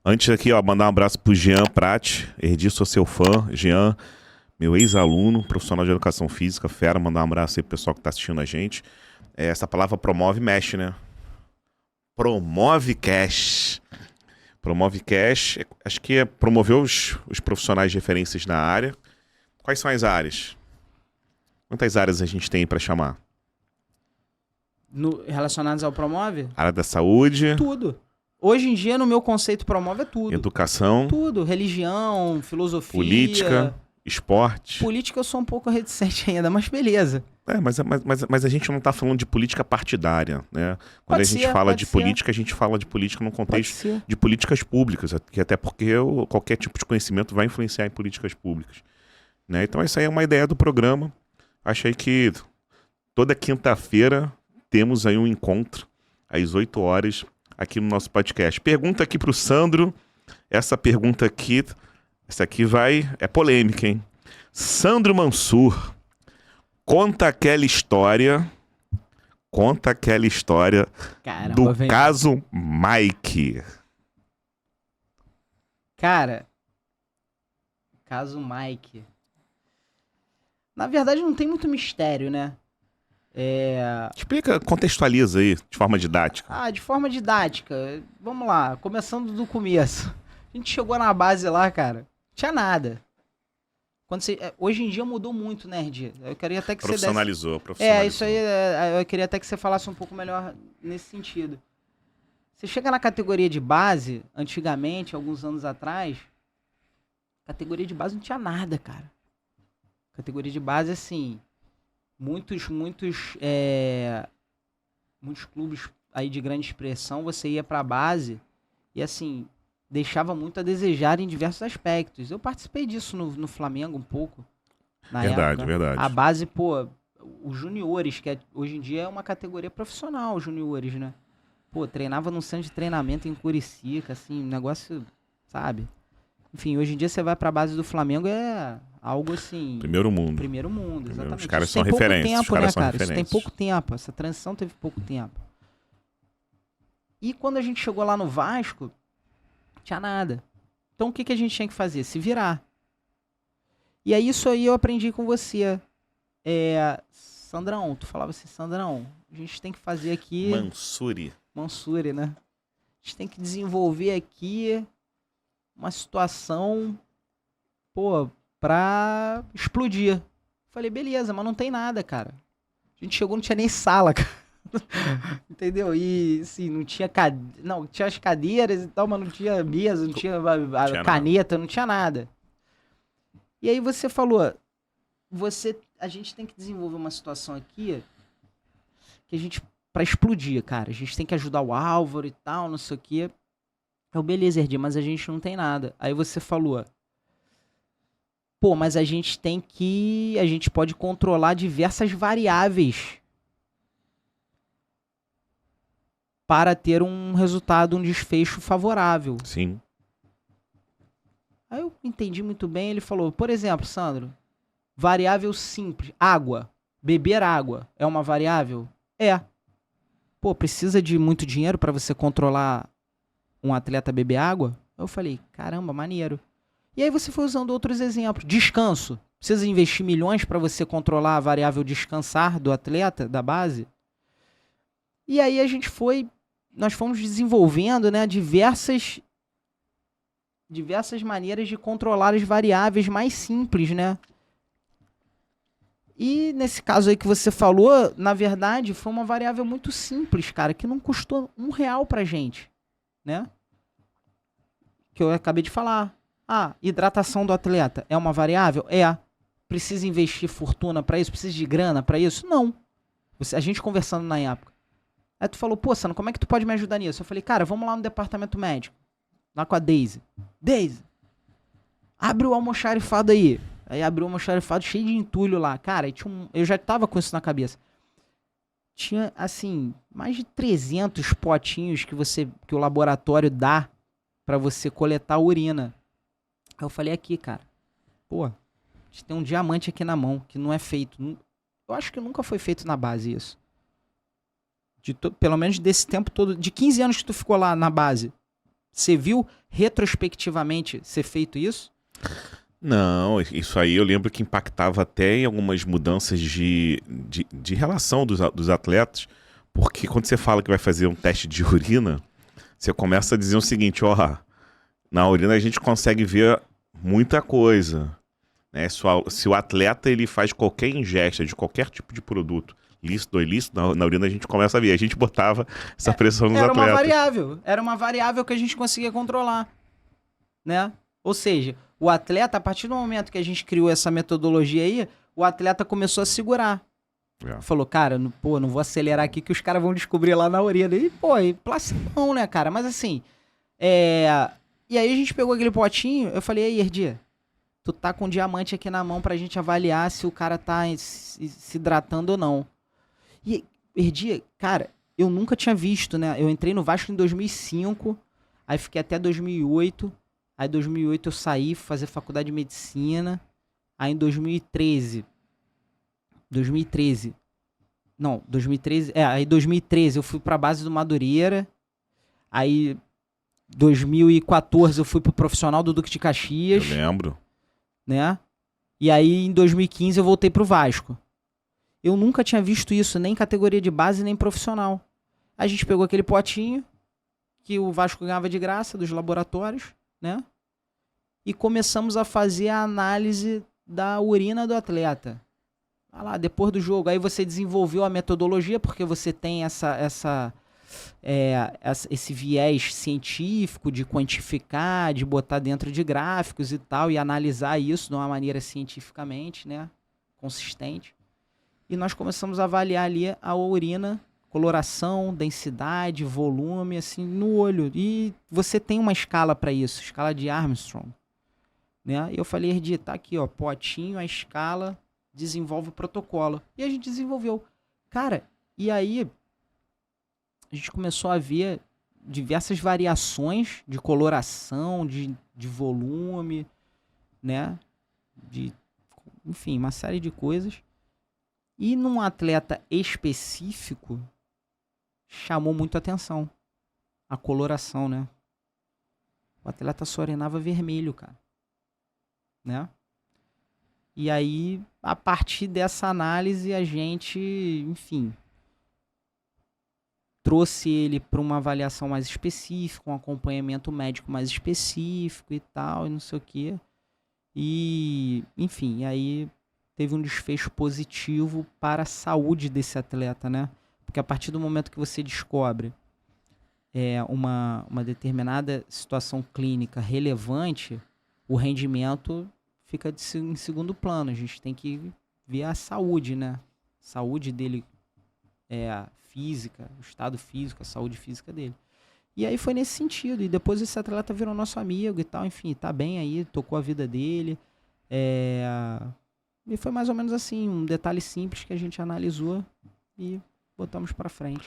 Antes aqui, ó, mandar um abraço pro Jean Prat. Erdi, sou seu fã. Jean, meu ex-aluno, profissional de educação física, fera. Mandar um abraço aí pro pessoal que tá assistindo a gente. Essa palavra promove, mexe, né? Promove cash. Promove cash. Acho que é promover os profissionais de referências na área. Quais são as áreas? Quantas áreas a gente tem para chamar? Relacionados ao Promove? Área da saúde. Tudo. Hoje em dia, no meu conceito, Promove é tudo. Educação. Tudo. Religião, filosofia. Política, esporte. Política eu sou um pouco reticente ainda, mas beleza. Mas a gente não está falando de política partidária, né? Quando a gente fala de política, a gente fala de política num contexto de políticas públicas, até porque qualquer tipo de conhecimento vai influenciar em políticas públicas, né? Então essa aí é uma ideia do programa. Achei que toda quinta-feira temos aí um encontro às 8 horas aqui no nosso podcast. Pergunta aqui para o Sandro. Essa pergunta aqui, essa aqui é polêmica, hein? Sandro Mansur. Conta aquela história Caramba, do caso Mike. Cara, caso Mike. Na verdade não tem muito mistério, né? Explica, contextualiza aí, de forma didática. De forma didática. Vamos lá, começando do começo. A gente chegou na base lá, cara, não tinha nada. Hoje em dia mudou muito, né, Erdi? Eu queria até que profissionalizou. Isso aí, eu queria até que você falasse um pouco melhor nesse sentido. Você chega na categoria de base, antigamente, alguns anos atrás, categoria de base não tinha nada, cara. Categoria de base, assim, muitos clubes aí de grande expressão, você ia pra base e, assim, deixava muito a desejar em diversos aspectos. Eu participei disso no Flamengo um pouco, na época. Verdade. A base, pô, os juniores, que hoje em dia é uma categoria profissional, os juniores, né? Pô, treinava num centro de treinamento em Curicica, assim, um negócio, sabe? Enfim, hoje em dia você vai pra base do Flamengo, é algo assim... Primeiro mundo, exatamente. Os caras são referências. Tempo, né, cara? Isso tem pouco tempo, essa transição teve pouco tempo. E quando a gente chegou lá no Vasco, tinha nada. Então o que a gente tinha que fazer? Se virar. E aí isso aí eu aprendi com você. Sandrão, tu falava assim, Sandrão, a gente tem que fazer aqui... Mansuri, né? A gente tem que desenvolver aqui uma situação, pô, pra explodir. Falei, beleza, mas não tem nada, cara. A gente chegou, não tinha nem sala, cara. Entendeu? E, assim, não tinha não, tinha as cadeiras e tal, mas não tinha mesa, não tinha caneta, não tinha nada. E aí você falou, a gente tem que desenvolver uma situação aqui que pra explodir, cara. A gente tem que ajudar o Álvaro e tal, não sei o quê. Beleza, Erdi, mas a gente não tem nada. Aí você falou, pô, mas a gente pode controlar diversas variáveis para ter um resultado, um desfecho favorável. Sim. Aí eu entendi muito bem, ele falou, por exemplo, Sandro, variável simples, água, beber água, é uma variável? É. Pô, precisa de muito dinheiro para você controlar um atleta beber água? Eu falei, caramba, maneiro. E aí você foi usando outros exemplos. Descanso. Precisa investir milhões para você controlar a variável descansar do atleta, da base? E aí nós fomos desenvolvendo, né, diversas maneiras de controlar as variáveis mais simples, né? E nesse caso aí que você falou, na verdade, foi uma variável muito simples, cara, que não custou R$1 pra gente, né? Que eu acabei de falar. Hidratação do atleta é uma variável? É. Precisa investir fortuna pra isso? Precisa de grana pra isso? Não. A gente conversando na época. Aí tu falou, pô, Sano, como é que tu pode me ajudar nisso? Eu falei, cara, vamos lá no departamento médico. Lá com a Daisy. Daisy, abre o almoxarifado aí. Aí abriu o almoxarifado cheio de entulho lá. Cara, eu já tava com isso na cabeça. Tinha, assim, mais de 300 potinhos que o laboratório dá pra você coletar a urina. Aí eu falei aqui, cara, pô, a gente tem um diamante aqui na mão, que não é feito. Eu acho que nunca foi feito na base isso. Pelo menos desse tempo todo, de 15 anos que tu ficou lá na base, Você viu retrospectivamente ser feito isso? Não, isso aí eu lembro que impactava até em algumas mudanças de relação dos atletas, porque quando você fala que vai fazer um teste de urina, você começa a dizer o seguinte, ó, na urina a gente consegue ver muita coisa, né? Se o atleta ele faz qualquer ingesta de qualquer tipo de produto, lícito ou ilícito, na urina a gente começa a ver. A gente botava essa pressão nos atletas. Era uma variável que a gente conseguia controlar, né? Ou seja, o atleta, a partir do momento que a gente criou essa metodologia aí, o atleta começou a segurar. Falou, cara, não vou acelerar aqui que os caras vão descobrir lá na urina. E, placebão, né, cara? Mas assim, E aí a gente pegou aquele potinho, eu falei, aí, Erdi, tu tá com um diamante aqui na mão pra gente avaliar se o cara tá se hidratando ou não. E, Erdi, cara, eu nunca tinha visto, né? Eu entrei no Vasco em 2005, aí fiquei até 2008. Aí em 2008 eu saí, fui fazer faculdade de medicina. Aí em 2013 eu fui pra base do Madureira. Aí 2014 eu fui pro profissional do Duque de Caxias. Eu lembro. Né? E aí em 2015 eu voltei pro Vasco. Eu nunca tinha visto isso, nem em categoria de base, nem profissional. A gente pegou aquele potinho que o Vasco ganhava de graça dos laboratórios, né? E começamos a fazer a análise da urina do atleta. Olha lá, depois do jogo. Aí você desenvolveu a metodologia, porque você tem esse viés científico de quantificar, de botar dentro de gráficos e tal, e analisar isso de uma maneira cientificamente, né? Consistente. E nós começamos a avaliar ali a urina, coloração, densidade, volume, assim, no olho. E você tem uma escala para isso, escala de Armstrong. Né? E eu falei, Erdi, tá aqui, ó, potinho, a escala, desenvolve o protocolo. E a gente desenvolveu. Cara, e aí a gente começou a ver diversas variações de coloração, de volume, né? Enfim, uma série de coisas. E num atleta específico, chamou muito a atenção. A coloração, né? O atleta só urinava vermelho, cara. Né? E aí, a partir dessa análise, a gente, enfim, trouxe ele para uma avaliação mais específica, um acompanhamento médico mais específico e tal, e não sei o quê. E, enfim, aí teve um desfecho positivo para a saúde desse atleta, né? Porque a partir do momento que você descobre uma determinada situação clínica relevante, o rendimento fica em segundo plano. A gente tem que ver a saúde, né? Saúde dele física, o estado físico, a saúde física dele. E aí foi nesse sentido. E depois esse atleta virou nosso amigo e tal. Enfim, tá bem aí, tocou a vida dele. E foi mais ou menos assim, um detalhe simples que a gente analisou e botamos pra frente.